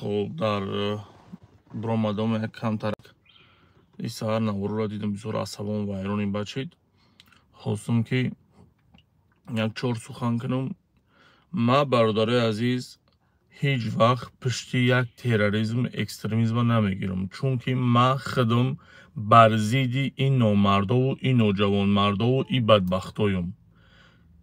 خب در برآمدم یک کمتر این سهر نوارو را دیدم بسیار عصبان و حیران بچید خواستم که یک چهار سخن کنم. ما برادر عزیز هیچ وقت پشتی یک تروریسم اکستریمیسم نمیگیرم، چون که ما خودم بر ضد این نامردا و این نوجوان مردا و این بدبختایم.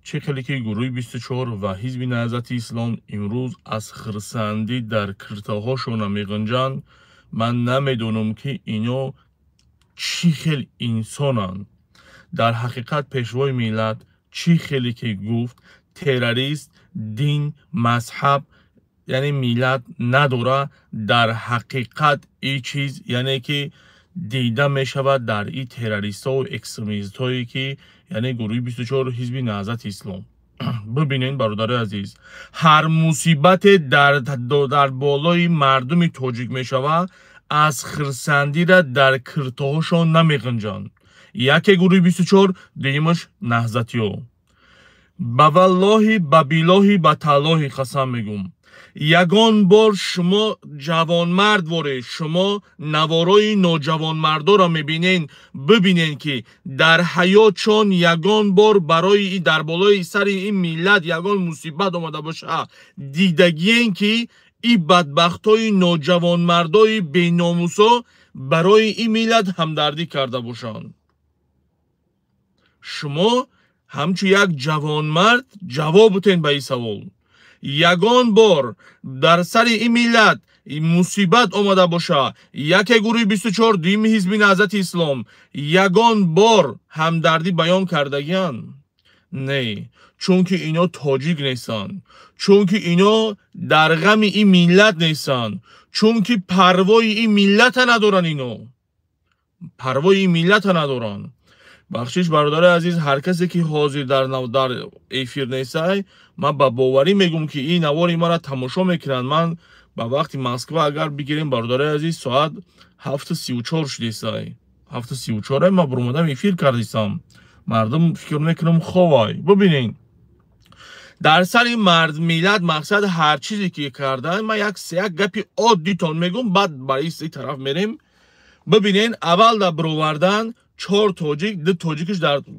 چه خیلی که گروه 24 و حزب نهضت اسلام امروز از خرسندی در کرتاهاشون میگنجند. من نمیدونم که اینا چی خیلی انسانن. در حقیقت پیشوای ملت چی خیلی که گفت تروریست دین مذهب یعنی ملت نداره. در حقیقت این چیز یعنی که دیده می شود در این تروریست ها و اکستریمیست هایی که یعنی گروه 24 حزب نهضت اسلام. ببینین برادر عزیز، هر مصیبت در بالای مردم تاجیک می شود از خرسندی را در کرتاهاشون نمی گنجند. یکی گروه 24 دیمش نهضتی ها. با والله با بیلاهی با تلاهی قسم میگم یگان بار شما جوانمرد واره شما نوارای نوجوانمردا را میبینین، ببینین که در حیاتشان یگان بار برای در بالای سر این ملت یگان مصیبت آمده باشه دیدگین که این بدبختای نوجوانمردای بیناموسا برای این ملت همدردی کرده باشند. شما همچو یک جوانمرد جواب بتین به این سوال. یگان بار در سر این ملت مصیبت آمده باشه یک گروه 24 دیم حزب نهضت اسلام یگان بار همدردی بیان کردگیان؟ نه، چون که اینا تاجیک نیستن، چون که اینا در غم این ملت نیستن، چون که پروای این ملت ندارن. اینا پروای این ملت ندارن. بخشش برادر عزیز، هر کسی که حاضر در افیر نیسته من با باوری میگم که این نواری ما را تماشا میکنن. من با وقت مسکو اگر بگیریم برادر عزیز ساعت 7:34 شده 7:34 ما برامدم افیر کردیستم. مردم فکر میکنم خواه. ببینین در سر این مرد میلاد مقصد هر چیزی که کردن من یک گپی عادی تون میگم بعد برای سی طرف میریم. ببینین اول در برووردن 4 تاجیک 2 تاجیکش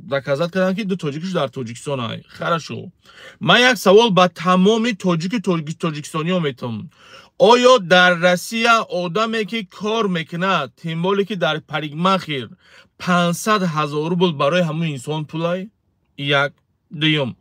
در کازات کردن که 2 تاجیکش در تاجیکستان های خرشو. من یک سوال با تمام تاجیکستانی ها میتونم. آیا در روسیه آدمی که کار میکنه تیمبالی که در پریگمخیر 500,000 روبل برای همون انسان پولای؟ یک دیوم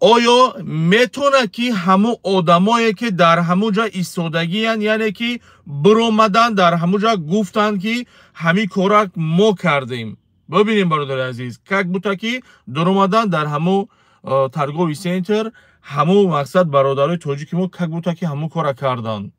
آیا میتونه که همون آدمایی که در همون جا ایستادگی هن یعنی که برآمدن در همون جا گفتن که همین کارک ما کردیم؟ ببینیم برادر عزیز که بوده که در اومدن در همون ترگوی سنتر همون مقصد برادرای تاجیک ما که بوده که همون کارک کردن.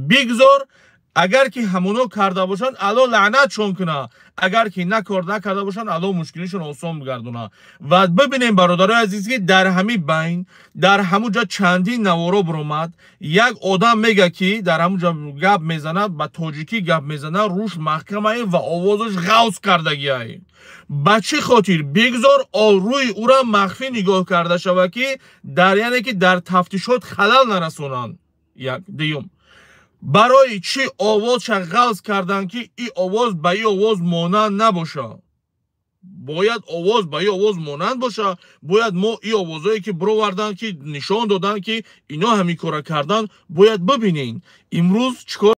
بگذار اگر که همونو کرده باشن الله لعنتشون کنه، اگر که نکرده باشن الله مشکلشون آسان بگردونه. و ببینیم برادر عزیز که در همین بین در همون جا چندین نوارا برآمد. یک آدم میگه که در همون جا گپ میزنه با تاجیکی گپ میزنه روش محکمه و آوازش غوص کردگیه. با چه خاطر؟ بگذار روی او را مخفی نگاه کرده شوه که در یعنی که در تفتیشات خلل نرسونن. یک دیوم برای چی آواز غلط کردن که این آواز به این آواز مانند نباشه؟ باید آواز به این آواز مانند باشه. باید ما این آوازهایی که برووردن که نشان دادن که اینا همین کار کردن باید ببینین. امروز چیکار